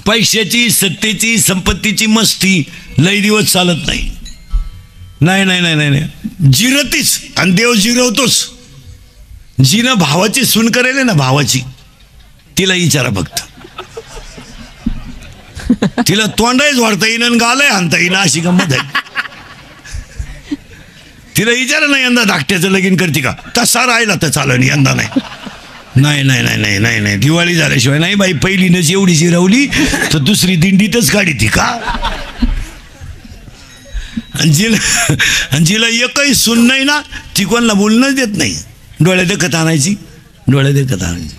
पैशाची सत्तेची संपत्तीची मस्ती लई दिवस चालत नाही. नाही नाही नाही नाही नाही जिरतीच आणि देव जिरवतोच. जिनं भावाची सून करेल ना, भावाची, तिला विचारा फक्त. तिला तोंडाच वाढता येईन आणि गालय आणता येईन अशी गंमत आहे. तिला विचारा ना यंदा धाकट्याचं लगीन करते का, तसा राहिला तर चालेल, यंदा नाही. नाही नाही नाही नाही नाही नाही दिवाळी झाल्याशिवाय नाही बाई. पहिलीनच एवढी जिरवली तर दुसरी दिंडीतच काढी ती का. आणि जिला एकही सून नाही ना, ती कोणाला बोलणंच देत नाही. डोळ्यात देखत आणायची, डोळ्यात देखत आणायची.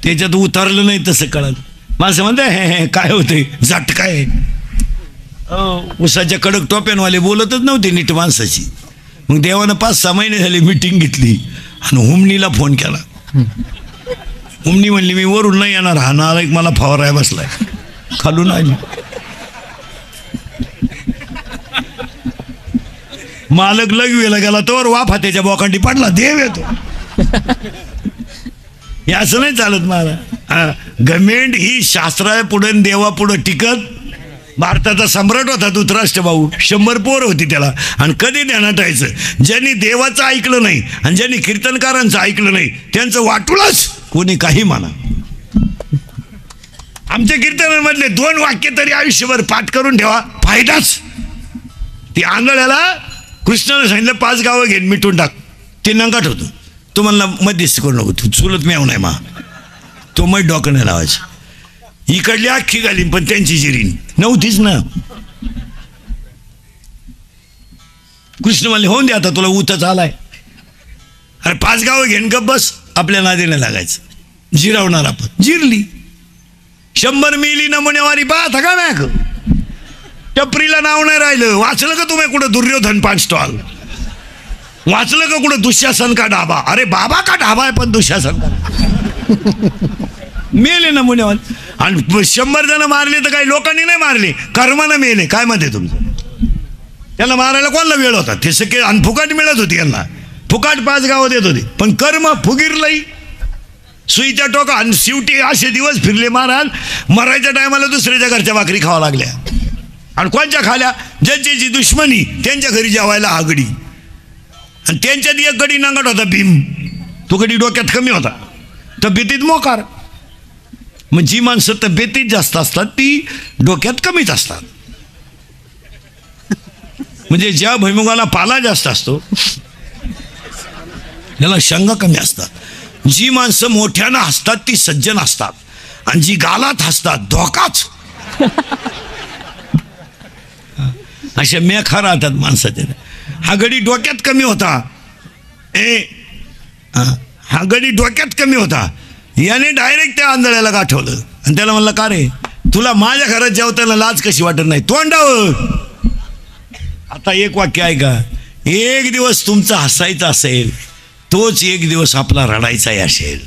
त्याच्यात उतरलं नाही तसं कळलं. माणसं म्हणते हे काय होतंय, जाट काय. उसाच्या कडक टोप्यांवाले बोलतच नव्हते नीट माणसाची. मग देवानं 5-6 महिने झाले मीटिंग घेतली आणि हुमणीला फोन केला. हुमणी म्हणली मी वरून नाही येणार, हा नालायक मला फवाराय बसलाय. खालून आली. मालक लगवेला गेला तर वाफा त्याच्या बोकांडी पडला. देव येतो. हे असं नाही चालत मला. गव्हर्नमेंट ही शास्त्रा पुढे देवा पुढे टिकत. भारताचा सम्राट होता धृतराष्ट्र भाऊ, 100 पोरं होती त्याला. आणि कधी ध्यानात ठेवायचं, ज्यांनी देवाचं ऐकलं नाही आणि ज्यांनी कीर्तनकारांचं ऐकलं नाही त्यांचं वाटूलच कोणी काही म्हणा. आमच्या कीर्तनामधले 2 वाक्य तरी आयुष्यभर पाठ करून ठेवा, फायदाच. ती आंधळ्याला कृष्णाने सांगितलं 5 गावं घेऊन मिटून टाक. ते नंगाट होतं. तो म्हणला मध्यस्थी करू नको, तू चुलत मेव नाही मा. तो मग डोकं नाही लावायचं. इकडली अख्खी घालीन पण त्यांची जिरीन नव्हतीच ना. कृष्ण म्हणले होऊन दे आता, तुला उतच आलाय. अरे 5 गावं घेऊन गप बस, आपल्या नादीने लागायचं. जिरवणार आपण. जिरली. 100 मिली नमुनेवारी पाहता का मॅक. टपरीला नाव नाही राहिलं. वाचलं का तुम्ही कुठं दुर्योधन 5 स्टॉल. वाचलं का कुठं दुःशासन का ढाबा. अरे बाबा का ढाबा आहे पण दुःशासन का. मेले नमुनेवाले. आणि 100 जण मारले तर काही लोकांनी नाही मारले, कर्मानं मेले. काय म्हणते तुमचं. त्यांना मारायला कोणाला वेळ होता. ते सगळे आणि फुकाट मिळत होती यांना. फुकाट 5 गावं देत होते. पण कर्म फुगिरलंही सुईच्या टोका. आणि शेवटी असे दिवस फिरले महाराज, मरायच्या टायमाला दुसऱ्याच्या घरच्या भाकरी खावा लागल्या. आणि कोणच्या खाल्या, ज्यांची दुश्मनी त्यांच्या घरी जेवायला आगडी. आणि त्यांच्यात एक गडी नांगट होता भीम. तो गडी डोक्यात कमी होता, तब्येतीत मोकार. मग जी माणसं तब्येतीत जास्त असतात ती डोक्यात कमीच असतात. म्हणजे ज्या भैमुगाला पाला जास्त असतो त्याला शंका कमी असतात. जी माणसं मोठ्यानं हसतात ती सज्जन असतात. आणि जी गालात हसतात धोकाच. अशा मेखा राहतात माणसाच्या. हा गडी डोक्यात कमी होता. हा गडी डोक्यात कमी होता. याने डायरेक्ट त्या आंधळ्याला गाठवलं आणि त्याला म्हणलं का रे, तुला माझ्या घरात जेवताना लाज कशी वाटत नाही तोंडावर. आता एक वाक्य ऐका. एक दिवस तुमचा हसायचा असेल, तोच एक दिवस आपला रडायचाही असेल.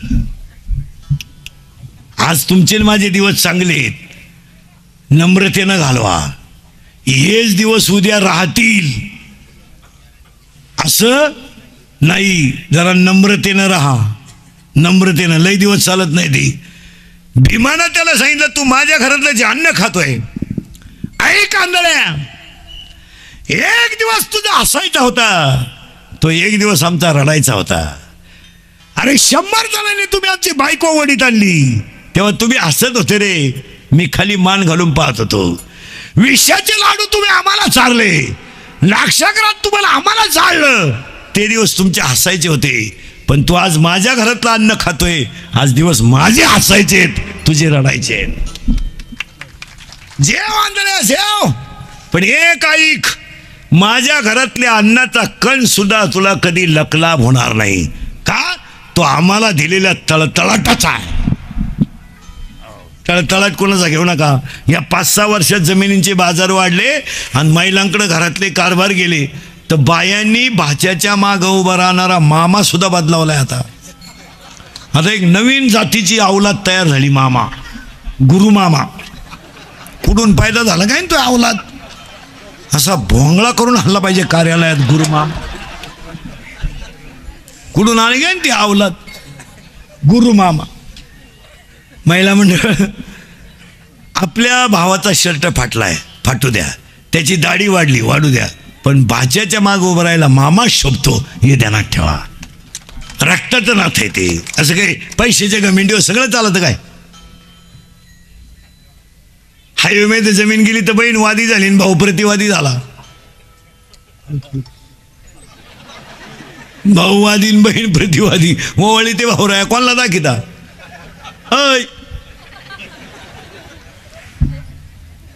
आज तुमचे माझे दिवस चांगले आहेत, नम्रतेनं घालवा. हेच दिवस उद्या राहतील असं नाही. जरा नम्रतेनं राहा. नम्रतेनं. लई दिवस चालत नाही ती. भीमानं त्याला सांगितलं तू माझ्या घरातलं जे अन्न खातोय, ऐक आंधळ्या, एक दिवस तुझा हसायचा होता, तो एक दिवस आमचा रडायचा होता. अरे 100 जणांनी तुम्ही आमची बायको वडीत आणली तेव्हा तुम्ही हसत होते रे. मी खाली मान घालून पाहत होतो. विषाचे लाडू तुम्ही आम्हाला चारले, नाक्षागरात तुम्हाला आम्हाला चाललं. ते दिवस तुमचे हसायचे होते. पण तू आज माझ्या घरातलं अन्न खातोय. आज दिवस माझे हसायचे, तुझे रडायचे. जेव आंधळ्या जेव, पण एक ऐक, माझ्या घरातल्या अन्नाचा कण सुद्धा तुला कधी लकलाभ होणार नाही. का, तो आम्हाला दिलेल्या तळतळाटाचा आहे. तळतळाट कोणाचा घेऊ नका. या 5-6 वर्षात जमिनींचे बाजार वाढले आणि महिलांकडे घरातले कारभार गेले तर बायांनी भाच्याच्या मागं उभा राहणारा मामा सुद्धा बदलावलाय. आता एक नवीन जातीची अवलाद तयार झाली. मामा, गुरु मामा. कुठून पैदा झाला काय तो अवलाद. असा भोंगळा करून हल्ला पाहिजे कार्यालयात. गुरु मामा कुठून आले काय ती अवलाद. गुरु मामा. महिला मंडळ, आपल्या भावाचा शर्ट फाटलाय, फाटू द्या, त्याची दाढी वाढली, वाढू द्या, पण भाच्याच्या माग उभं राहायला मामा शोभतो हे ध्यानात ठेवा. रक्ताचं नाथ आहे ते. असं काही पैशाच्या गमिंडीवर सगळं चालतं काय? हायवेमध्ये जमीन गेली तर बहीण वादी झाली आणि भाऊ प्रतिवादी झाला. भाऊवादी बहीण प्रतिवादी, मोवळी ते भाऊ राया कोणाला दाखिता? अय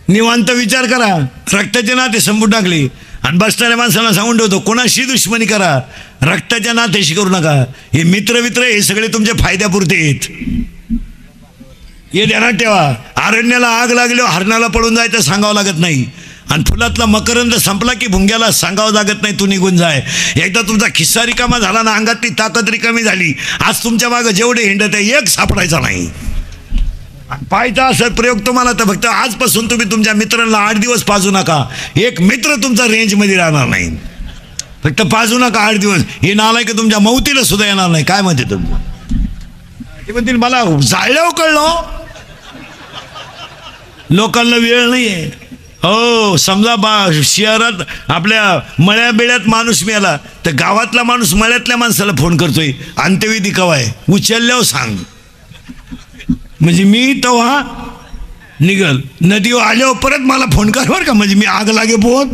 निवांत विचार करा. रक्ताचे नाते संपून टाकले आणि बसणाऱ्या माणसाला सांगून ठेवतो कोणाशी दुश्मनी करा, रक्ताच्या नात्याशी करू नका. हे मित्र हे सगळे तुमच्या फायद्यापुरते आहेत, हे ध्यानात ठेवा. अरण्याला आग लागल्यावर हरणाला पळून जायचं सांगावं लागत नाही, आणि फुलातला मकरंद संपला की भुंग्याला सांगावं लागत नाही तू निघून जाय. एकदा तुमचा खिस्सा रिकामा झाला ना, अंगातली ताकद रिकामी झाली, आज तुमच्या मागं जेवढे हिंडत आहे एक सापडायचा नाही. पाहायचा असेल प्रयोग तुम्हाला तर फक्त आजपासून तुम्ही तुमच्या मित्रांना 8 दिवस पाजू नका. एक मित्र तुमचा रेंजमध्ये राहणार नाही. फक्त पाजू नका 8 दिवस. हे नालाय की तुमच्या मौतीला सुद्धा येणार नाही. काय म्हणते तुमचं? ते म्हणतील मला जाळल्यावर कळलं, लोकांना वेळ नाही आहे. हो समजा शहरात आपल्या मळ्या बेळ्यात माणूस मिळाला तर गावातला माणूस मळ्यातल्या माणसाला फोन करतोय, अंत्यविधी कवा आहे, उचलल्यावर सांग. म्हणजे मी तेव्हा निघल, नदीवर आल्यावर परत मला फोन कर बरं का, म्हणजे मी आग लागे पोहत.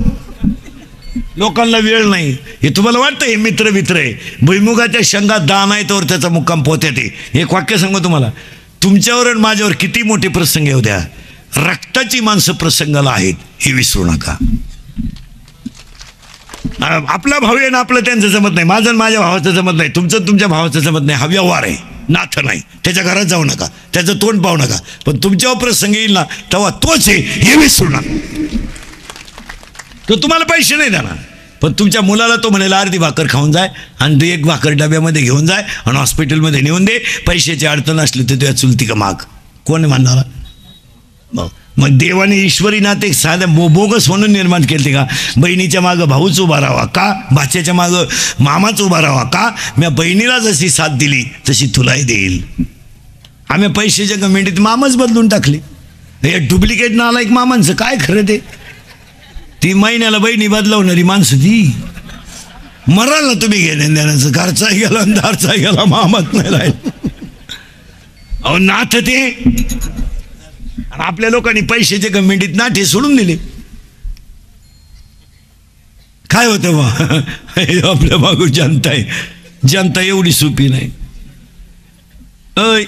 लोकांना वेळ नाही. हे तुम्हाला वाटतं हे मित्र आहे. भुईमुगाच्या शेंगात दान आहे तर त्याचा मुक्काम पोहत्यात. एक वाक्य सांगू तुम्हाला, तुमच्यावर आणि माझ्यावर किती मोठे प्रसंग येऊ द्या, रक्ताची माणसं प्रसंगाला आहेत हे विसरू नका. आपला भाऊ आहे ना, आपलं त्यांचं जमत नाही, माझं माझ्या भावाचं जमत नाही, तुमचं तुमच्या भावाचं जमत नाही. हा व्यवहार आहे, नाथ नाही. त्याच्या घरात जाऊ नका, त्याचं तोंड पाहू नका. पण तुमच्यावर प्रसंग येईल ना तेव्हा तोच आहे हे विसरू नका. तो तुम्हाला पैसे नाही देणार, पण तुमच्या मुलाला तो म्हणेल अर्धी भाकर खाऊन जाय आणि 1 भाकर डब्यामध्ये घेऊन जाय आणि हॉस्पिटलमध्ये नेऊन दे. पैशाची अडचण असली तर तुझ्या चुलती का माग, कोण म्हणणार? मग देवाने ईश्वरी नाते साध्या बोगस म्हणून निर्माण केले का? बहिणीच्या मागं भाऊच उभा राहावा का, भाच्याच्या मागं मामाच उभा राहावा का? मी बहिणीला जशी साथ दिली तशी तुलाही देईल. आम्ही पैशाच्या कमेंटीत मामाच बदलून टाकले. हे डुप्लिकेट नालायक मामांचं काय खरं ते? ती महिन्याला बहिणी बदलवणारी माणसं ती मराल ना तुम्ही घेण्या देण्याचं. घरचा गेला दारचा गेला, मामाच नाही राहील. अहो नाथ ते आपल्या लोकांनी पैशाच्या कमेंटीत नाठे सोडून दिले. काय होतं मग? आपल्या मागं जनता आहे. जनता एवढी सोपी नाही. अय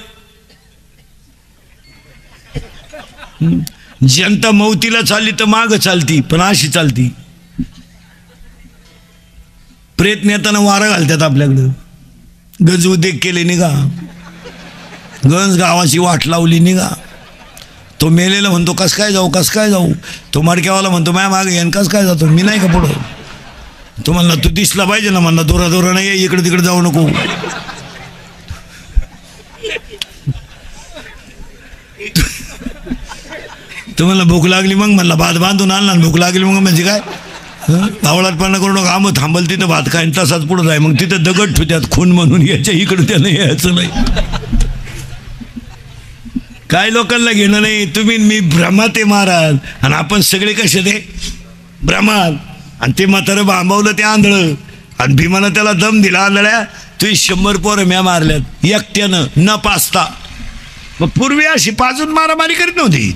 जनता मौतीला चालली तर माग चालती, पण अशी चालती. प्रयत्न येताना वारा घालतात आपल्याकडं. गंज उद्योग केले निघा, गंज गावाची वाट लावली निघा. तो मेलेला म्हणतो कस काय जाऊ. तो मडक्यावाला म्हणतो माझ्या मागे येईन कस काय जातो, मी नाही का पुढं. तो म्हणला तू दिसला पाहिजे ना, म्हणला दोरा नाही, इकडे तिकडे जाऊ नको. तुम्हाला भूक लागली मग म्हणला भात बांधून आणला, भूक लागली मग म्हणजे काय धावळाटपणा करू नका. आम्ही थांबल तिथं भात खाईन, तसाच पुढं जाय. मग तिथं दगड ठेवत्यात खून म्हणून, याच्या इकडं त्यानं यायचं नाही. काय लोकांना घेणं नाही. तुम्ही मी भ्रमात आहे महाराज, आणि आपण सगळे कसे ते भ्रमात. आणि ते म्हातारं बांबवलं ते आंधळं, आणि भीमानं त्याला दम दिला. आंधळ्या तुझी 100 पोरं म्या मारल्यात एकट्यानं न पाचता. मग पूर्वी अशी पाजून मारामारी करीत नव्हती.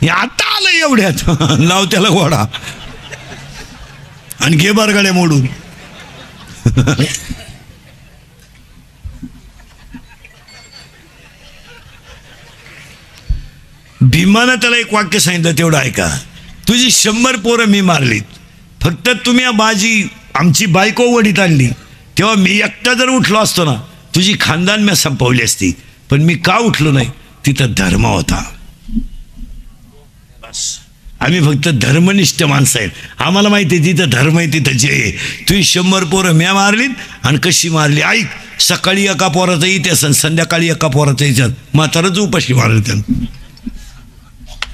आता आलं एवढ्यात लाव त्याला घोडा आणि घे बरगाड्या मोडून. भीमानं त्याला एक वाक्य सांगितलं, तेवढं ऐका. तुझी 100 पोरं मी मारलीत, फक्त तुम्ही बाजी आमची बायको वडीत आणली, तेव्हा मी एकटा जर उठलो असतो ना तुझी खानदान मी संपवली असती. पण मी का उठलो नाही? तिथं धर्म होता. बस आम्ही फक्त धर्मनिष्ठ माणसं आहेत. आम्हाला माहिती आहे तिथं धर्म आहे तिथं जय. तुझी 100 पोरं म्या मारलीत, आणि कशी मारली ऐक. सकाळी एका पोराचा इतिहास आणि संध्याकाळी एका पोराचा इतिहास. म्हातारच उपाशी मारलं त्यानं.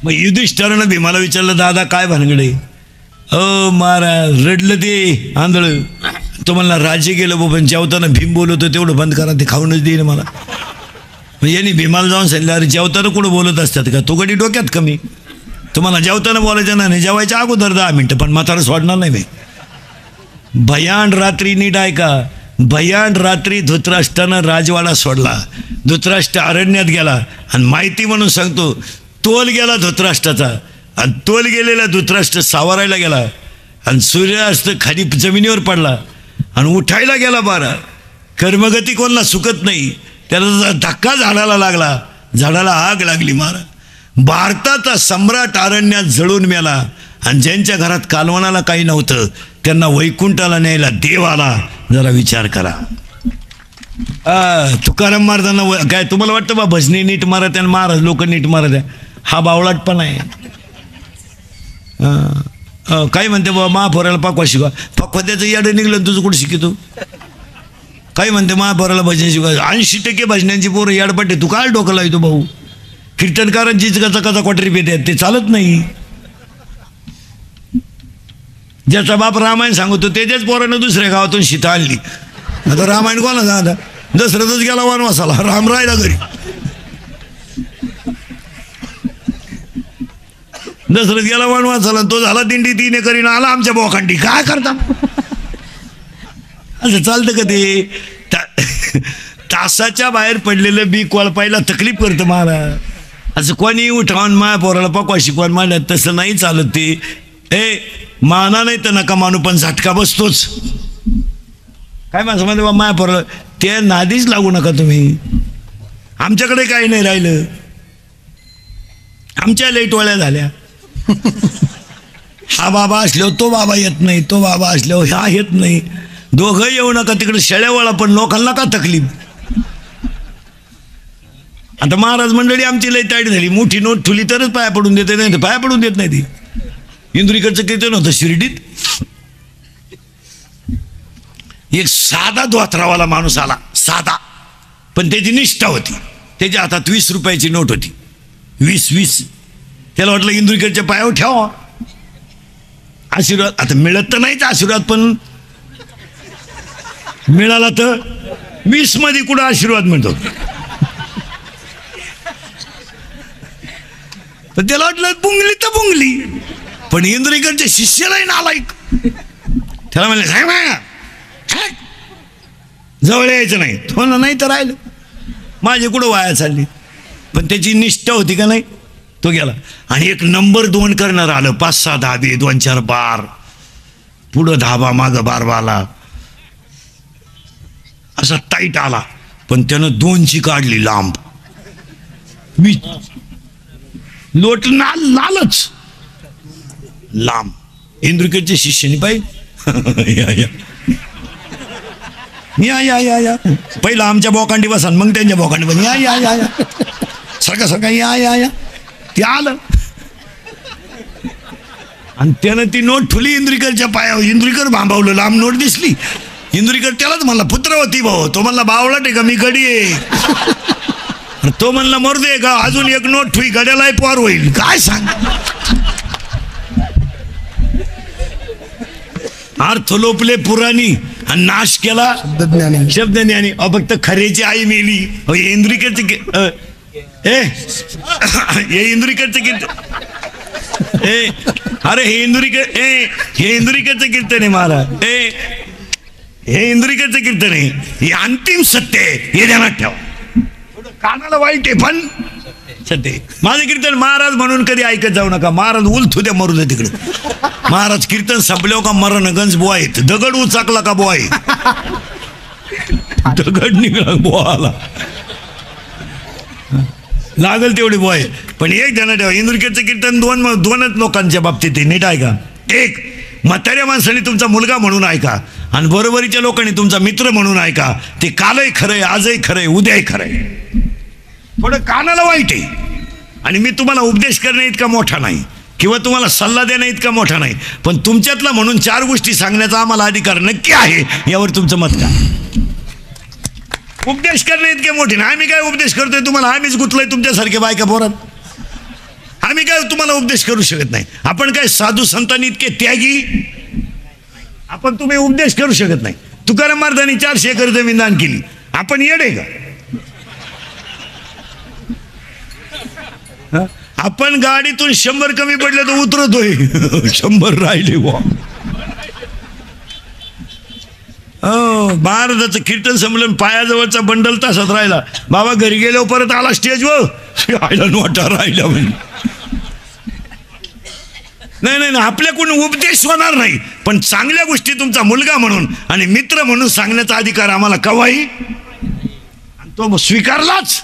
मग युधिष्ठिरानं भीमाला विचारलं, दादा काय भानगडे? महाराज रडलं ते आंधळ. तो म्हणला राज्य गेलं पण जेवताना भीम बोलवतो तेवढं बंद करा, ते खाऊनच देईन मला. यांनी भीमाला जाऊन सांगितलं, अरे जेवताना कुठं बोलत असतात का, तो गडी डोक्यात कमी, तुम्हाला जेवताना बोलायचं नाही, जेवायच्या अगोदर 10 मिनटं, पण म्हातारा सोडणार नाही मी. भयान रात्री नीट ऐका, भयान रात्री धृतराष्ट्रानं राजवाडा सोडला, धृतराष्ट्र अरण्यात गेला, आणि माहिती म्हणून सांगतो, तोल गेला धृतराष्ट्राचा, आणि तोल गेलेला धृतराष्ट्र सावरायला गेला, आणि सूर्यास्त खाली जमिनीवर पडला, आणि उठायला गेला 12. कर्मगती कोणाला सुकत नाही, त्याला धक्का झाडाला लागला, झाडाला आग लागली. महाराज भारताचा सम्राट अरण्यात जळून मेला, आणि ज्यांच्या घरात कालवणाला काही नव्हतं त्यांना वैकुंठाला न्यायला देव आला. जरा विचार करा. तुकाराम महाराजांना काय तुम्हाला वाटतं बा भजनी नीट मारत आणि महाराज लोक नीट मारत आहे? हा बावळाटपण आहे. काय म्हणते बाबा महापोराला पाकवा शिकवा, पाकवा त्याचं याडं निघलं तुझं कुठं शिकतो. काय म्हणते महापोराला भजन शिकवा, 80% भजनांची पोरं याडपट्टे, तू काय डोकं लावतो भाऊ. कीर्तनकारांचीच कचा क्वाटरी पेट आहेत, ते चालत नाही. ज्याचा बाप रामायण सांगतो त्याच्याच पोरानं दुसऱ्या गावातून सीता आणली. आता रामायण कोणा सांगा, दशरथच गेला वनवासाला, राम राहिला घरी. दशरथ गेला वनवासाला, तो झाला दिंडी 3 एकरीनं, आला आमच्या बोखांडी. काय करता असं चालतं का ते? तासाच्या बाहेर पडलेलं बी कोळपायला तकलीफ करतं महाराज. असं कोणी उठावून माया पोराला पकवा शिकवून मांडलं, तसं नाही चालत ते. माना नाही तर नका मानू, पण झटका बसतोच. काय माझं म्हणते बा माया पोराला, ते नादीच लागू नका तुम्ही. आमच्याकडे काही नाही राहिलं, आमच्या लई टोळ्या झाल्या. हा बाबा असल्यावर तो बाबा येत नाही, तो बाबा असल्यावर हा येत नाही. दोघं येऊ नका तिकडे शेळ्यावाळा, पण लोकांना का तकलीफ. आता महाराज मंडळी आमची लई ताईट झाली, मोठी नोट ठुली तरच पाया पडून देते, नाही तर पाया पडून देत नाही. ती इंदुरीकडचं कीर्तन होतं शिर्डीत, एक साधा धोत्रावाला माणूस आला, साधा, पण त्याची निष्ठा होती. त्याच्या हातात 20 रुपयाची नोट होती, 20. त्याला वाटलं इंदुरीकडच्या पायावर ठेवा आशीर्वाद. आता मिळत तर नाहीच आशीर्वाद, पण मिळाला तर 20 मध्ये कुठं आशीर्वाद मिळतो. तर त्याला वाटलं बुंगली तर बुंगली, पण इंदुरीकडच्या शिष्यालाही नालायक. त्याला म्हणले साहेब जवळ यायचं नाही. तो नाही तर राहिलं, माझी कुठं वाया चालली. पण त्याची निष्ठा होती का नाही, तो गेला. आणि एक नंबर 2 करणार आलं, 5-6 धाबे, 2-4 बार, पुढं धाबा मागं बारवाला, असा टाईट आला. पण त्यानं 2ची काढली लांब, लोट लालच लांब. इंद्रिकडच्या शिष्याने पाहिजे या पहिला आमच्या बोकांडी बसा, मग त्यांच्या बोकांडी बस, या सारखा सारखा या ते आलं. आणि त्यानं ती नोट ठुली इंद्रिकरच्या पायावर. इंद्रिकर भांबावलं, लांब नोट दिसली. इंद्रिकर त्यालाच म्हणला पुत्रवती भाऊ. तो म्हणला बावळाट आहे का, मी गडी आहे. तो म्हणला मरदे का, अजून एक नोट ठुई, गड्यालाही पार होईल. काय सांग, अर्थ लोपले पुराणी आणि नाश केला शब्दज्ञानी. फक्त खरेची आई मेली. इंद्रिकरचे हे इंद्रिकरचं कीर्तन, अरे हे इंद्रिकरचं कीर्तन आहे महाराज. हे इंद्रिकरचं कीर्तन आहे, हे अंतिम सत्य आहे, हे ध्यानात ठेवा. कानाला वाईट आहे पण सत्य. माझं कीर्तन महाराज म्हणून कधी ऐकत जाऊ नका. महाराज उलथू द्या, मरू द्या तिकडे. महाराज कीर्तन संपल्यावर का मरण गंज बुवा आहेत. दगड उचाकला का बुवा आहे, दगड निघाला बुवाला लागल तेवढी बुवा आहे. पण एक ध्यानात ठेवा, इंद्रिकरचं कीर्तन दोनच लोकांच्या बाबतीत आहे, नीट ऐका. एक, म्हाताऱ्या माणसाने तुमचा मुलगा म्हणून ऐका, आणि बरोबरीच्या लोकांनी तुमचा मित्र म्हणून ऐका. ते कालही खरंय, आजही खरंय, उद्याही खरंय. थोडं कानाला वाईट आहे. आणि मी तुम्हाला उपदेश करणे इतका मोठा नाही, किंवा तुम्हाला सल्ला देणे इतका मोठा नाही, पण तुमच्यातला म्हणून 4 गोष्टी सांगण्याचा आम्हाला अधिकार नक्की आहे. यावर तुमचं मत का? उपदेश करणे इतके मोठे नाही. आम्ही काय उपदेश करतोय तुम्हाला? आम्हीच गुतलोय तुमच्यासारखे बायका पोरात. आम्ही काय तुम्हाला उपदेश करू शकत नाही. आपण काय साधू संतांनी इतके त्यागी? आपण तुम्ही उपदेश करू शकत नाही. तुकाराम महाराजांनी 400 एकर जमीन दान केली, आपण येडे का? आपण गाडीतून 100 कमी पडले तर उतरतोय 100 राहिले वा. महाराजाचं कीर्तन संमेलन पायाजवळचा बंडल तासात राहिला. बाबा घरी गेलो परत आला स्टेजवर आयला नोटा राहिला म्हणजे. नाही नाही आपल्याकडून उपदेश होणार नाही, पण चांगल्या गोष्टी तुमचा मुलगा म्हणून आणि मित्र म्हणून सांगण्याचा अधिकार आम्हाला कवाही, तो स्वीकारलाच.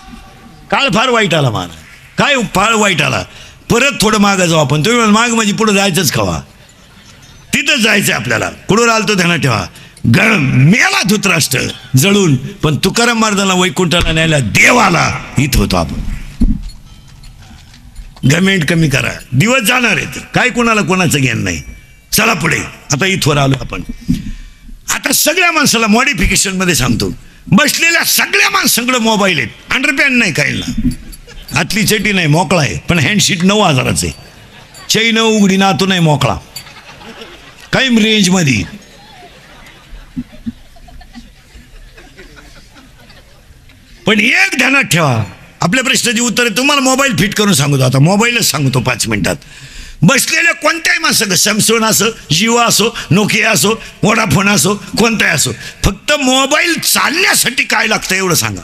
काळ फार वाईट आला मला, काय फार वाईट आला. परत थोडं मागं जाऊ आपण. तुम्ही माग म्हणजे पुढे जायचंच खवा, तिथंच जायचं आपल्याला. कुठून आलतो ध्यानात ठेवा. मेला धृतराष्ट्र जळून, पण तुकाराम महाराजांना वैकुंठाला न्यायला देव आला. इथं होतो आपण. गमेंट कमी करा, दिवस जाणार आहेत, काय कोणाला कोणाचं ज्ञान नाही. चला पुढे. आता इथवर आलो आपण. आता सगळ्या माणसाला मॉडिफिकेशन मध्ये सांगतो. बसलेल्या सगळ्या माणसांकडे मोबाईल आहेत. अंडरपॅन नाही काहीला, आतली चटी नाही, मोकळा आहे, पण हँडशीट 9,000चं आहे. चैन उघडी ना तो नाही, मोकळा, काही रेंज मध्ये. पण एक ध्यानात ठेवा, आपल्या प्रश्नाची उत्तरे तुम्हाला मोबाईल फिट करून सांगतो. आता मोबाईलच सांगतो 5 मिनिटात. बसलेल्या कोणत्याही माणसं, सॅमसंग असो, जिओ असो, नोकिया असो, वोडाफोन असो, कोणताही असो, फक्त मोबाईल चालण्यासाठी काय लागतं एवढं सांगा.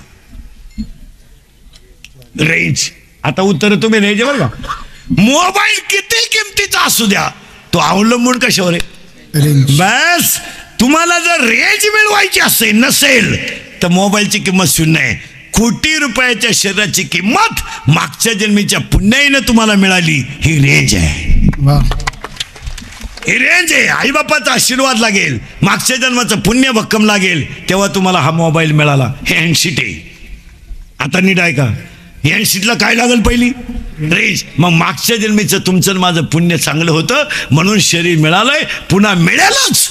रेंज. आता उत्तर तुम्ही द्यायचे बरं का. मोबाईल किती किमतीचा असू द्या, तो अवलंबून कशावर आहे. बस तुम्हाला जर रेंज मिळवायची असेल नसेल तर मोबाईलची किंमत 0 आहे. कोटी रुपयाच्या शरीराची किंमत मागच्या जन्मीच्या पुण्याईनं तुम्हाला मिळाली. ही रेंज आहे, ही रेंज आहे. आईबापाचा आशीर्वाद लागेल, मागच्या जन्माचं पुण्य भक्कम लागेल, तेव्हा तुम्हाला हा मोबाईल मिळाला. हे हँडशीट आहे. आता नीट ऐका, हँडशीटला काय लागेल पहिली रेंज. मग मागच्या जन्मीचं तुमचं माझं पुण्य चांगलं होतं म्हणून शरीर मिळालंय, पुन्हा मिळालंच.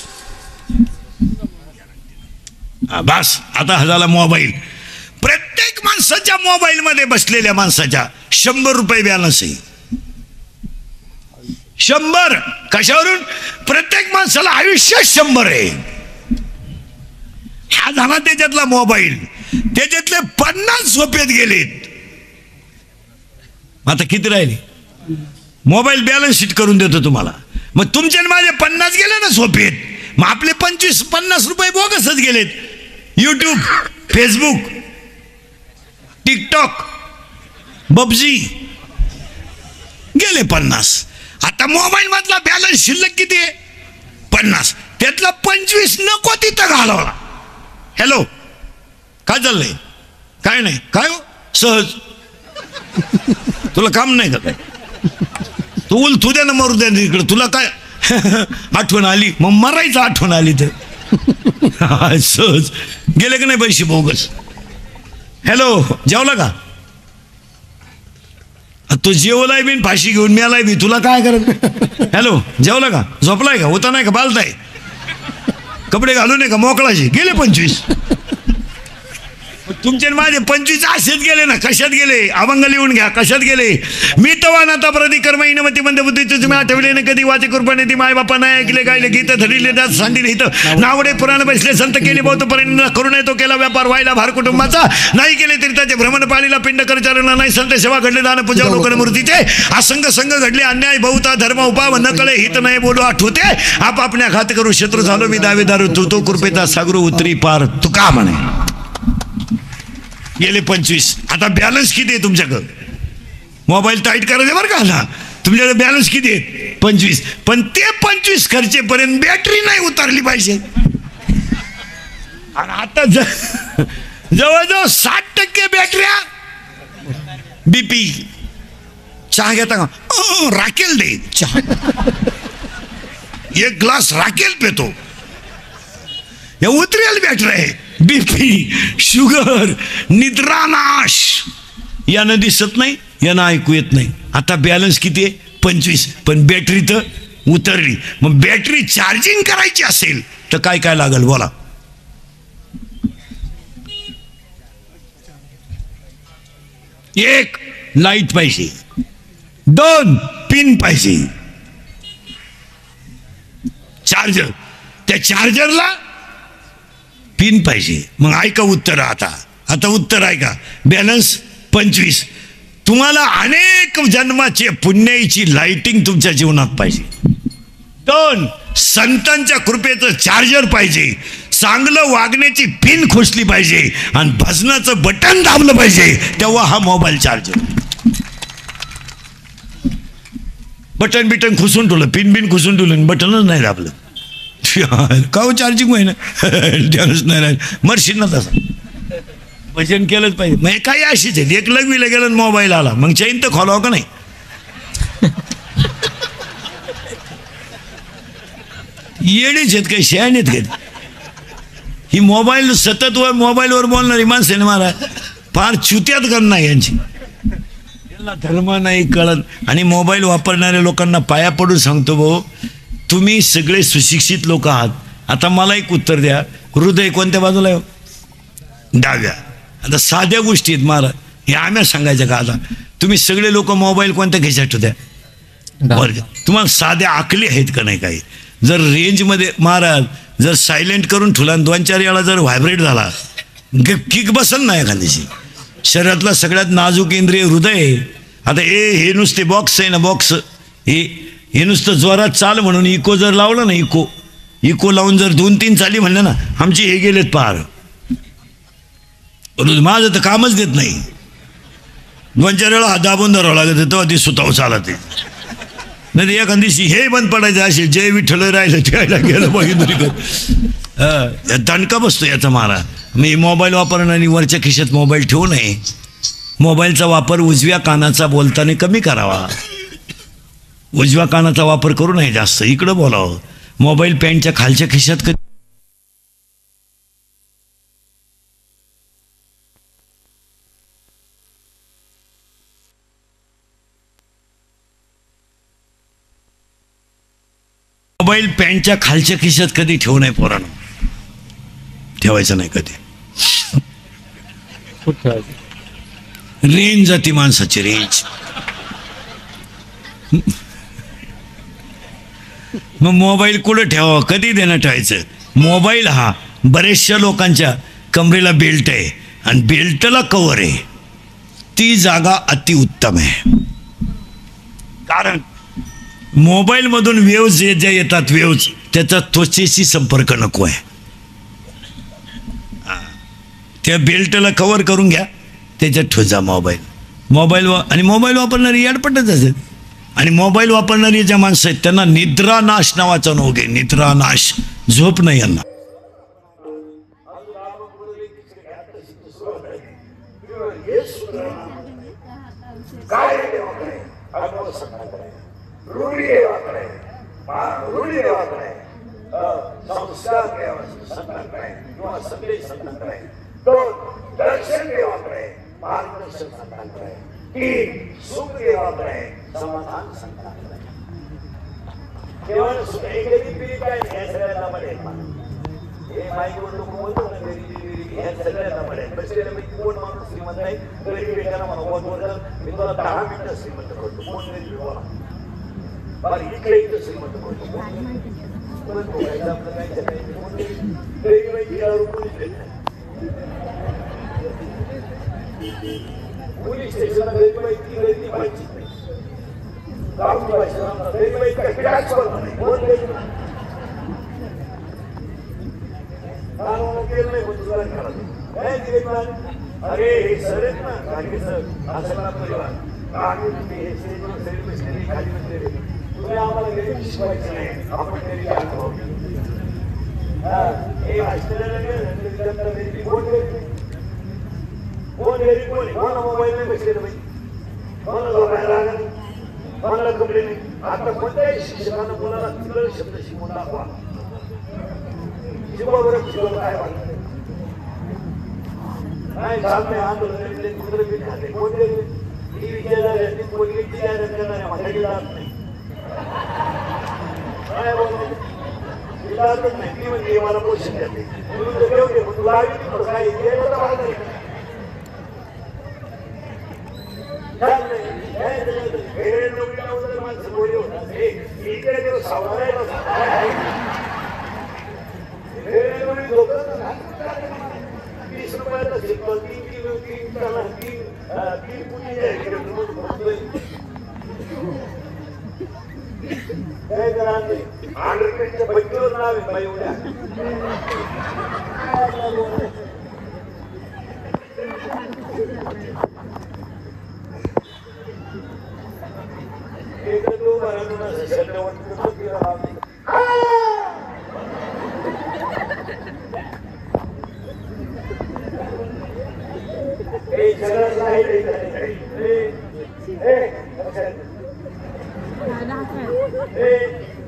बस. आता हा झाला मोबाईल. प्रत्येक माणसाच्या मोबाईल मध्ये बसलेल्या माणसाच्या 100 रुपये बॅलन्स आहे. 100 कशावरून. प्रत्येक माणसाला आयुष्य 100 आहे. हा झाला त्याच्यातला मोबाईल. त्याच्यातले 50 झोपेत गेलेत. आता किती राहिले. मोबाईल बॅलन्स शीट करून देतो तुम्हाला. मग तुमचे माझे 50 गेले ना झोपेत, मग आपले 25-50 रुपये बोगसच गेलेत. यूट्यूब, फेसबुक, टिकटॉक, पबजी गेले 50. आता मोबाईल मधला बॅलन्स शिल्लक किती आहे 50. त्यातला 25 नको तिथं घालवला. हॅलो, काय चाललंय. काय नाही. काय हो सहज, तुला काम नाही का काय. तू उलथू द्या ना, मरू द्या इकडे. तुला काय आठवण आली, मग मरायचं आठवण आली तर सहज गेले का नाही पैसे बोगस. हॅलो, जेवला का. तो जेवलाय बी फाशी घेऊन मिळालाय बी, तुला काय करत. हॅलो, जेवला का, झोपलाय का, होता नाही का, बालताय, कपडे घालू नये का, मोकळाचे. गेले 25. तुमचे माझे 25 असेच गेले ना. कशात गेले. अभंग लिहून घ्या, कशात गेले. मी तवा नाता प्रति कर्म इनमती मंद बुद्धी तुम्ही आठवले न कधी वाचे कृपणे ती माय बापा नाही ऐकले गायले गीत धरले दात सांडिले हित नावडे पुराण बसले संत केले बहुत परिणाम करू नये तो केला व्यापार व्हायला भार कुटुंबाचा नाही केले तरी त्याचे भ्रमण पाळीला पिंड करचारणा नाही संत सेवा घडले दान पूजा लोक मूर्तीचे असंग संघ घडले अन्याय बहुता धर्म उपाव न कळे हित नाही बोलू आठवते आपापल्या घात करू शत्रू झालो मी दावेदार तो कृपेचा सागरू उतरी पार तुका म्हणे. गेले 25. आता बॅलन्स किती आहे तुमच्याकडं. मोबाईल टाईट करायचं बरं का ना. तुमच्याकडे बॅलन्स किती आहे 25. पण ते 25 खर्चेपर्यंत बॅटरी नाही उतरली पाहिजे. आणि आता जवळजवळ 60% बॅटऱ्या. बीपी. चहा घेता का. राखेल दे चहा. एक ग्लास राखेल पेतो. या उतरेल बॅटरी आहे. बीपी, शुगर, निद्रानाश यानं दिसत नाही, यानं ऐकू येत नाही. आता बॅलन्स किती आहे 25. पण बॅटरी तर उतरली. मग बॅटरी चार्जिंग करायची असेल तर काय काय लागेल बोला. एक लाईट पाहिजे, 2 पिन पाहिजे, चार्जर, त्या चार्जरला पिन पाहिजे. मग ऐका उत्तर. आता उत्तर ऐका. बॅलन्स 25. तुम्हाला अनेक जन्माची पुण्याईची लाइटिंग तुमच्या जीवनात पाहिजे. 2 संतांच्या कृपेचं चार्जर पाहिजे. चांगलं वागण्याची पिन खुसली पाहिजे आणि भजनाचं बटन दाबलं पाहिजे. तेव्हा हा मोबाईल चार्जर. बटन बिटन खुसून ठेवलं, पिन बिन खुसून ठेवलं, बटनच नाही दाबलं, का हो चार्जिंग होईना, त्यानंच नाही राहिलं. मरशील ना तसं. भजन केलंच पाहिजे. मग काही अशीच आहे. एक लग्वीला गेलं मोबाईल आला, मग चैन तर खोलावं का नाही. येडीच आहेत काही शहाणीत घेत. ही मोबाईल सतत मोबाईलवर बोलणारी माणसं ना मला फार चुत्यात करणार यांची. यांना धर्म नाही कळत. आणि मोबाईल वापरणाऱ्या लोकांना पाया पडून सांगतो भाऊ, तुम्ही सगळे सुशिक्षित लोक आहात. आता मला एक उत्तर द्या, हृदय कोणत्या बाजूला आहे? डाव्या. आता साध्या गोष्टी आहेत महाराज, हे आम्ही सांगायचं का? आता तुम्ही सगळे लोक मोबाईल कोणत्या खिशात ठेवत्या? वर्ग. तुम्हाला साध्या आकली आहेत का नाही? काही जर रेंजमध्ये महाराज जर सायलेंट करून ठेवला आणि 2-4 वेळा जर व्हायब्रेट झाला, किक बसल ना एखाद्याशी. शरीरातला सगळ्यात नाजूक इंद्रिय हृदय आहे. आता हे नुसते बॉक्स आहे ना, बॉक्स हे नुसतं जोरात चाल म्हणून इको जर लावलं ना, इको लावून जर 2-3 चाली म्हणलं ना, आमची हे गेलेत पार. माझं तर कामच देत नाही. 2-4 वेळा हात दाबून धरावं लागत, तेव्हा ती सुताव चालत आहे. नाही तर एखाद दिवशी हे बंद पडायचं असे, जय विठ्ठल राहिलं त्याला गेलं बघितलं. दणका बसतो याचा मारा. मी मोबाईल वापरणारी वरच्या खिशात मोबाईल ठेवू नये. मोबाईलचा वापर उजव्या कानाचा बोलताना कमी करावा. उजव्या कानाचा वापर करू नये जास्त, इकडं बोलावं. मोबाईल पॅन्टच्या खालच्या खिशात मोबाईल पॅन्टच्या खालच्या खिशात कधी ठेवू नये पोरांनो. ठेवायचं नाही कधी. रेंज जाती माणसाची, रेंज. मग मोबाईल कुठं ठेवावं, कधी देणं ठेवायचं? मोबाईल हा बरेचशा लोकांच्या कमरेला बेल्ट आहे आणि बेल्टला कवर आहे. ती जागा अतिउत्तम आहे. कारण मोबाईलमधून वेव्ज ज्या येतात, वेव्ज त्याचा त्वचेशी संपर्क नको आहे. त्या बेल्टला कवर करून घ्या, त्याच्यात ठोजा मोबाईल आणि मोबाईल वापरणारी याडपटच असेल. आणि मोबाईल वापरणारी ज्या माणसं आहेत त्यांना निद्रानाश नावाचा रोग आहे. निद्रानाश, झोप नाही यांना. दर्शन देवाकडे, मार्गदर्शन संतांकडे, 3 सुख देवाकडे, समाधान संतांकडे. केवळ सुख एकही पिढी काय हे सगळ्यांना पडेल. हे माईकवर लोक बोलतो ना, गरीबी हे सगळ्यांना पडेल. बसलेल्यापैकी कोण माणूस श्रीमंत नाही? गरीब एकाला मला बोलतो, मी तुला 10 मिनिटं श्रीमंत करतो. कोण गरीब बोला बरं, इकडे इथं श्रीमंत करतो. आपलं काय पोलीस स्टेशनला गरीबाई ती गर्दी पाहिजे नाही. गरीबाई काय कोण गरीब केलं नाही पण तुला काय गरीब. अरे हे सर आहेत ना गाडी सर, असं परिवार आम्ही तुम्ही हे शरीर बसलेली खाली बसलेले, तुम्ही आम्हाला गरीब शिकवायचं नाही. आपण गरीब अनुभव हे हॉस्टेलला जनता गरीबी कोण गरीब, कोण गरीब कोण, कोणा मोबाईल नाही बसलेलं पाहिजे, कोणाला झोपायला लागत, कोणाला कपडे नाही. आता कोणत्याही शिक्षकांना कोणाला तिकडे शब्द शिकवून दाखवा. शिकवा शिकवलं काय वाटतं काय झालं नाही. आंदोलन कुठलं बी खाते कोण गरीब. ही विचारणारे कोणी करणाऱ्या माझ्याकडे जात नाही. काय बोलतो जातच नाही. ती म्हणजे मला पोषण देते. तुम्ही तर ठेवते पण तुला काय माणसं बोली होतात. इकडे सावधान लोक 30 रुपयाला शिकतो. 3 किलो 3 ती कुठे आहे? इकडे रोज बसलोय. काय करा ते? 8 रुपयाच्या बट्टीवर नाव आहे बाई एवढ्या. एक तो बरोबर शब्दवंत होती राव. ए जगात नाही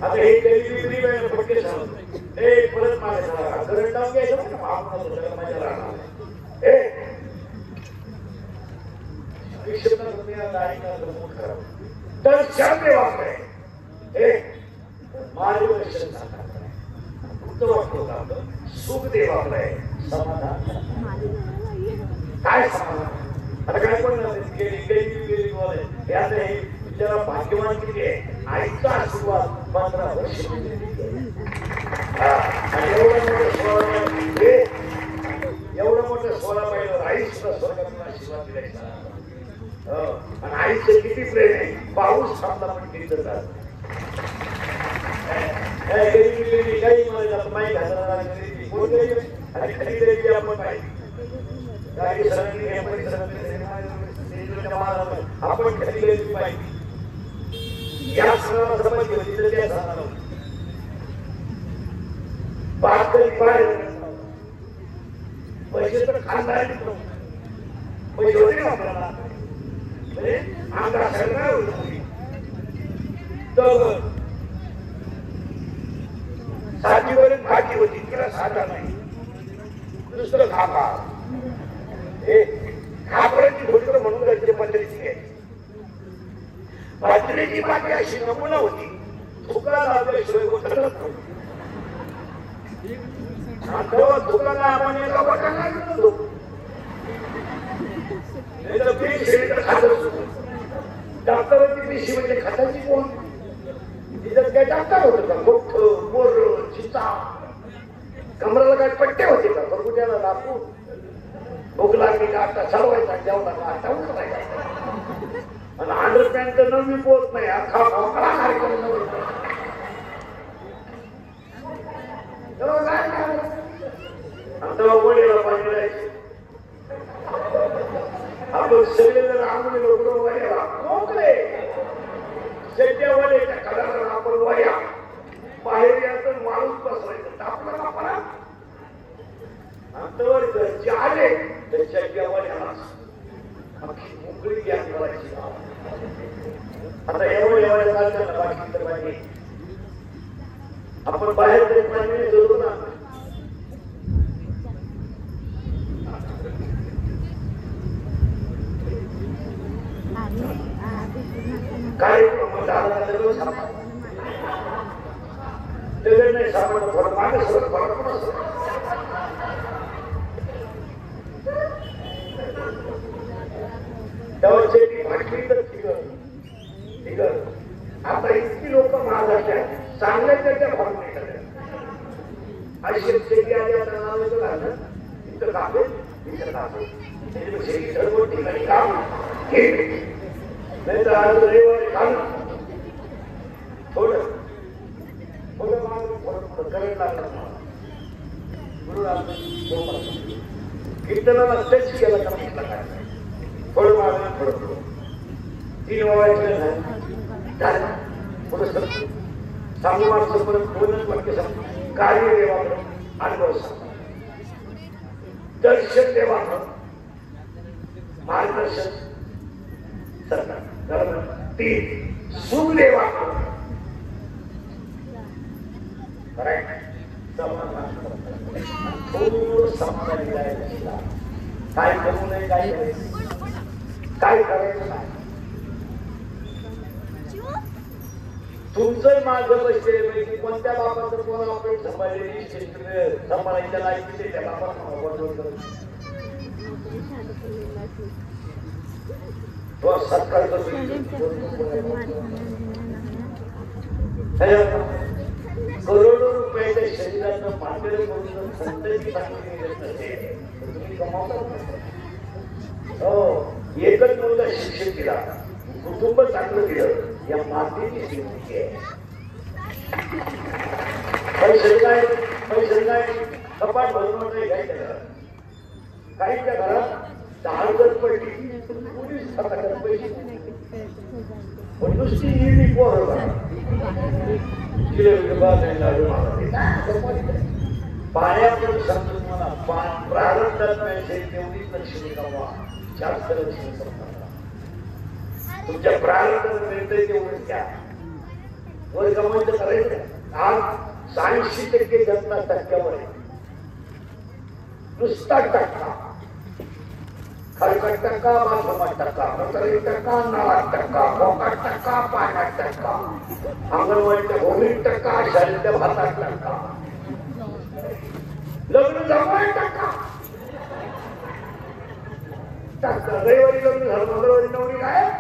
आता हे काही पटके सांगतो ए परत माझ्या करंट लावून घ्यायचं ना माझ्या राहणार ए तर शांत वापरे हे मार्गदर्शन वाटतो सुख दे वापरे समाधान काय समाधान आता काय पण गेली यात जरा भाग्यवान किती आहे आईचा आशीर्वाद 15 वर्ष एवढं मोठं 16 महिन्यावर आई सुद्धा स्वर्गातून आशीर्वाद दिलायचा आणि आईचं किती प्रेम आहे पाऊस थांबला पण किती करतात काही मला माहीत घालणार कोण आणि खरी द्यायची आपण माहिती काही सरांनी आपण खरी द्यायची माहिती या सणाला समज होती तर त्या सणाला पैसे तर खानदार पैसे होते ना आपल्याला आमदार सरकार साठीवरील भाजी होती तिला साधा नाही दुसरं खापा हे खापराची गोष्ट म्हणून राज्य पत्रिकी घ्यायची भाजलेची भाजी अशी नमुना होती तुकडा लावल्याशिवाय गोष्ट तेव्हा तुकडा आपण एका वाटायला गेलो डॉक्टरांची पिशी म्हणजे खताची कोण तिथं काय डॉक्टर होतं का गोठ मोर चिता कमराला काय पट्टे होते का बरगुट्याला लाकूड भूक लागली का आता चढवायचा जेवला का आता उठवायचा आणि अंडरपॅन्ट तर नवी पोत नाही अख्खा भोकळा कार्यक्रम आता वडीला पाहिजे आपण सगळे आंघोळी लोक वड्याला मोकळे शेट्या वड्याच्या कडाला आपण वड्या बाहेर याचं माणूस बसवायचं टाकलं ना आपण अंतवर घरचे आले तर शेट्या वड्याला अख्खी मोकळी गॅस करायची आता एवढ्या चालतं ना बाकी तर बाकी आपण बाहेर तरी पाणी जोडू ना कार्यक्रम नाही सापडलं थोडं मागे सोडत तेव्हा शेती भाटली तर ठीक आता इतकी लोक महाराष्ट्र चांगल्या त्याच्या भाग नाही करत अशी शेती आली आता नाव येतो का इथं कापेल इथं कापेल शेती सर्व ठिकाणी काम नाही तर आज रविवारी काम थोडं करंट लागला कीर्तनाला टच केला का म्हटलं काय थोडं मागं थोडं 3 वावायचं झालं पुढं सर सांगू माणसं परत दोनच वाक्य सांग कार्य देवाकडं अनुभव सांग दर्शन देवाकडं मार्गदर्शन सरकार 3 सुख देवाकडं काय करू नये काय करायचं नाही तुमचं माझं पैसे कोणत्या बापाचं कोण आपण सांभाळलेली सांभाळायच्या लायकी त्या बापाला तो सत्कार करोडो रुपयाच्या शरीराचं मांडर करून संतती सांगितली तुम्ही कमावता हो एकच मुलगा शिक्षण केला, कुटुंब चांगलं केलं, या मातेची श्रीमंती आहे. पैसे काय कपाट भरून काय केलं, काहीच्या घरात 10,000 पडली, पोलीस हातात पैसे पण नुसती येणी पोरं पाण्याकडे समजून मला प्रारंभात मिळते तेवढीच लक्ष्मी कमवा, जास्त लक्ष्मी कमवा. तुमच्या प्रारंभात मिळतंय तेवढं त्या वर कमायचं करायचं. आज 80% जनता टक्क्यावर आहे, नुसता टक्का, खरकट टक्का, बाथरूमात टक्का, 1% नळात टक्का, मोकाट टक्का, पाण्यात टक्का, अंगणवाडीच्या भूमीत टक्का, शाळेच्या भातात टक्का, लग्न जमवाय टक्का. रविवारी लग्न झालं, मंगळवारी नवरी काय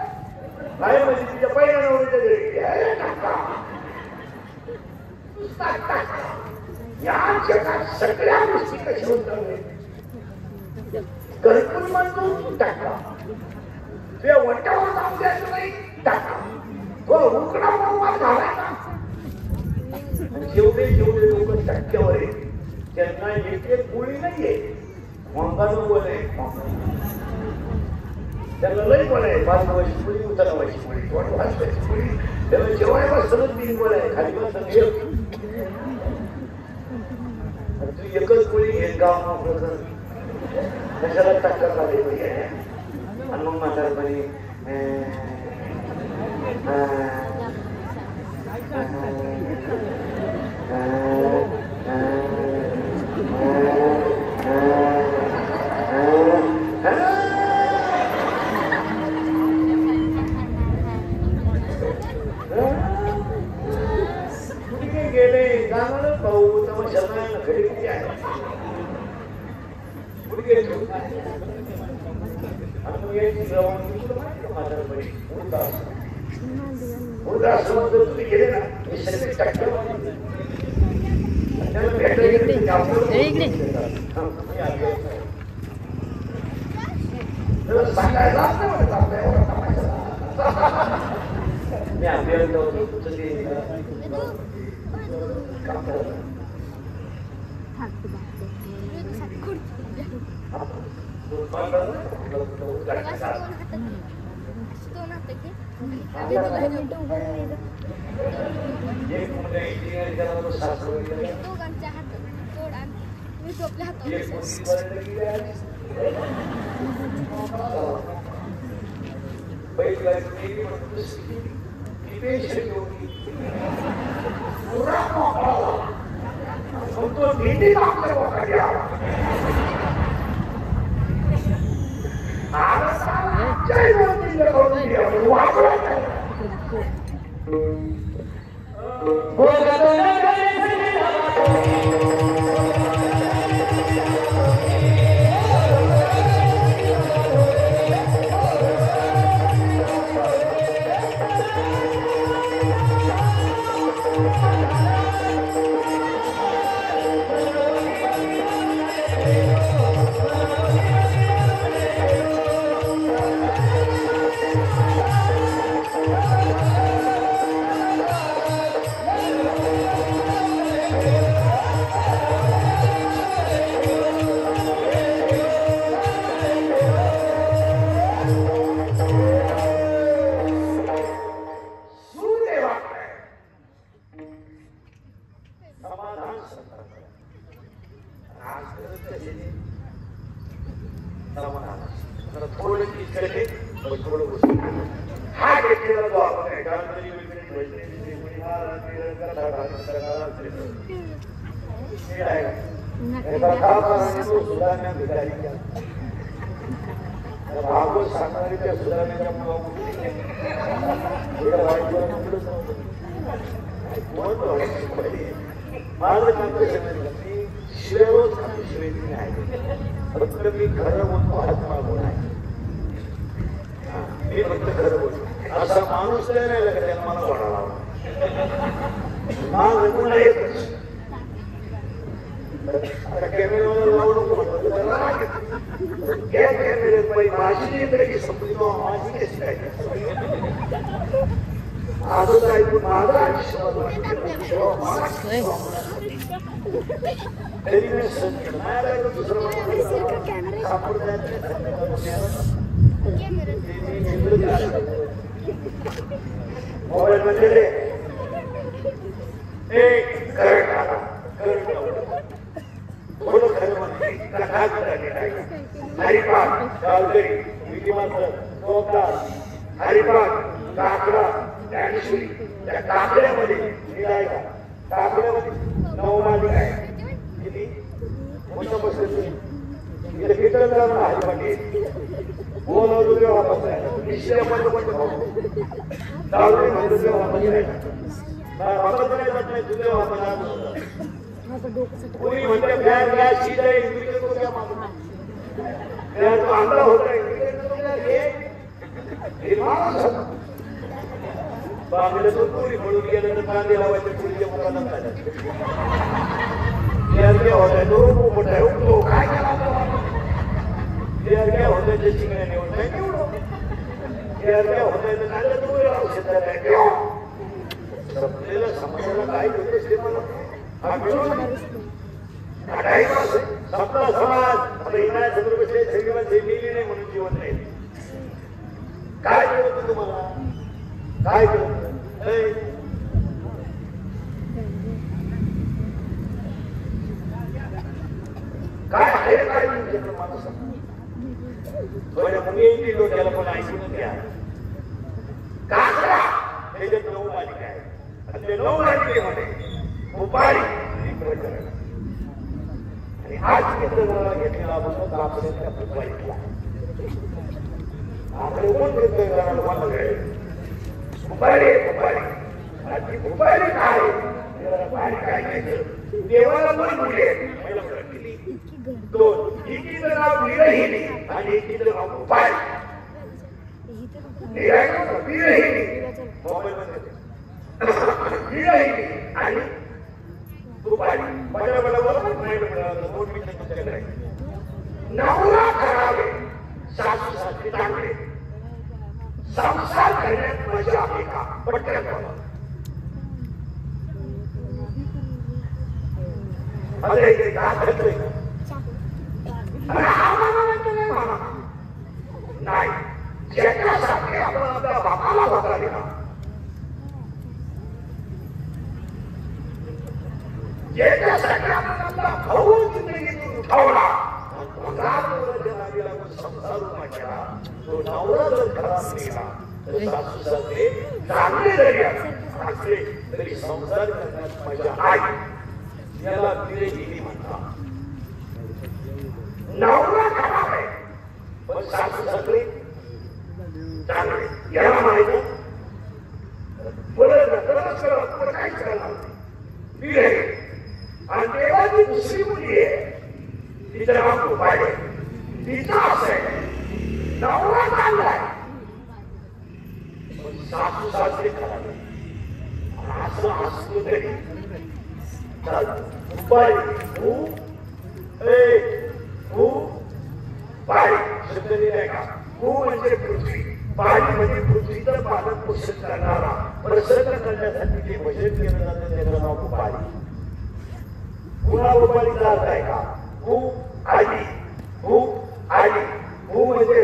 काय म्हणजे तिच्या पहिल्या नवरीच्या घरी आहे टक्का. या जगात सगळ्या गोष्टी कशा होतात घरकुल म्हणून टाका, ते वटावर जाऊन द्यायचं नाही टाका, उकडा म्हणून घालायचा. जेवढे लोक टक्क्यावर आहेत त्यांना एक एक गोळी नाहीये, मंगानं बोल आहे, त्यांना लई बोल आहे. 5 वर्षी गोळी, उतरवायची गोळी, 8 वर्षाची गोळी, त्याला जेवाय बसतच 3 गोळ आहे, खाली बसत तू एकच गोळी घेऊन गाव कशाला टक्कर झाली पाहिजे. आणि मग म्हातारपणी गेले गाणं पाहू तमाशा घरी किती आहे तुम्ही गेले ना सांगायला मी अभ्यास आता कॅमेऱ्यावर लावू नको म्हटलं त्याला राग येतो. या कॅमेऱ्यात बाई माझी जिंदगी संपली माझी कशी काय आजच ऐकून माझा आयुष्य तरी मी संत नाही लागलं दुसरं सापड मोबाईल मध्ये हरिपाठ गावकरी विधिमंत्र हरिपाठ काकडा ज्ञानेश्वरी त्या काकड्यामध्ये निघायचा काकड्यामध्ये 9 मालिका आहे किती मोठं बसलं इथे कीर्तन करायला हरिपाठी बोलवलं तेव्हा वापस निश्चय बंद दावडी म्हणतो तेव्हा वापस वापस नाही तुझ्या वापस कोणी म्हणते फॅन गॅस शीट आहे इंग्लिश तो क्या मागून फॅन तो आंधळा होता इंग्लिश तो क्या हे माणूस बांगल्यातून पुरी म्हणून गेलं तर कांदे लावायचे पुरीच्या मुलाला काय होत आहे तो मोठा आहे उठतो काय केला होत आहे ते शिंगण्या निवड काय निवडो होत आहे तर कांद्या तुम्ही औषध काय संपलेलं समाजाला काय होतं ते मला संपला समाज आता इनाय चंद्रपती सगळी मिली नाही म्हणून जीवन नाही काय केलं होतं तुम्हाला काय केलं काय आहे काय मला थोड्या मुली डोक्याला पण ऐकून घ्या काकडा त्याच्यात 9 मालिका आहे आणि त्या 9 मालिकेमध्ये उपाडी आणि आज घेतलेला म्हणून कापड्याच्या उपाडीला आपले कोण घेतोय घराला उपाडी आणि उपाडी काय उपाडी काय घ्यायचं देवाला पण मुले दोन एकीचं नाव विरहिणी आणि एकीचं नाव उपाडी विरहिणी मोबाईल मध्ये विरहिणी आणि उपाडी बघा बरोबर नवरा करावे सासू सासरे चांगले संसार करण्यात मजा आहे का पटकन अरे इथे काय घडतंय नाही ज्याच्यासाठी आपण आपल्या बापाला होता दिला ज्याच्यासाठी आपण आपला भाऊ जिंदगीतून उठवला संसार उभा केला तो नवरा जर खराब केला तर सासू सासरे चांगले जरी असले तरी संसार करण्यात मजा आहे याला विरहिणी म्हणतात नवरा खराब आहे पण सासू सासरे चांगले याला माहिती पुढे काहीच करणार विरहिणी आणि देवाची दुसरी मुली आहे तिचं नाव उपाय तिचा असं आहे नवरा चांगला आहे पण सासू सासरे खराब आहे असं असलं तरी उपाय पाणी शब्द दिलाय का म्हणजे पृथ्वी पाणी म्हणजे पृथ्वीचं पालन पोषण करणारा प्रसन्न करण्यासाठी जे भजन केलं जातं त्याचं नाव उपाडी पुन्हा उपाडीचा अर्थ आहे का भूक आली भू म्हणजे